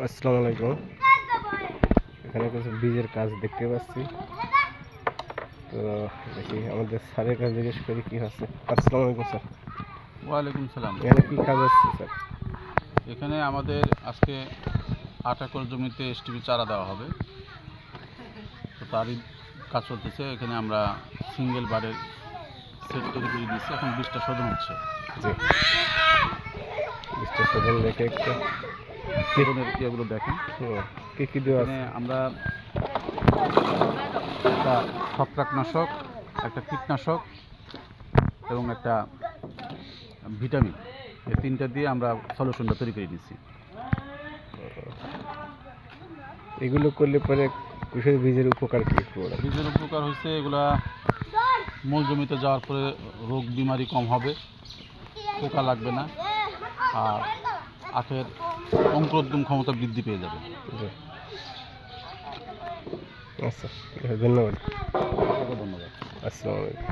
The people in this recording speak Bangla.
আসসালামু আলাইকুম। এখানে কিছু বীজের কাজ দেখতে পাচ্ছি, তো দেখি আমাদের স্যারের কাছে জিজ্ঞেস করি কি হচ্ছে। আসসালামু আলাইকুম স্যার। ওয়ালাইকুম সালাম। এখানে কি কাজ হচ্ছে স্যার? এখানে আমাদের আজকে 8 একর জমিতে এসটিপি চারা দেওয়া হবে, তো তারই কাজ চলতেছে। এখানে আমরা সিঙ্গেল বারের সেট তৈরি করে দিচ্ছি, এখন বীজটা শোধন হচ্ছে। জি, বীজটা শোধন রেখে একটা শোধনের ইয়েগুলো দেখেন, কি কি দেওয়া এখানে আছে? আমরা একটা ছত্রাকনাশক, একটা কীটনাশক এবং একটা ভিটামিন, এই তিনটা দিয়ে আমরা সলিউশনটা তৈরি করে দিচ্ছি। এগুলো করলে পরে কৃষির বীজের উপকার কি একটু বলেন? বীজের উপকার হচ্ছে এগুলা মূল জমিতে যাওয়ার পরে রোগ বিমারি কম হবে, পোকা লাগবে না, আর আখের অঙ্কুরোদ্গম ক্ষমতা বৃদ্ধি পেয়ে যাবে। জি, আচ্ছা, ধন্যবাদ। ধন্যবাদ। আসসালামু আলাইকুম।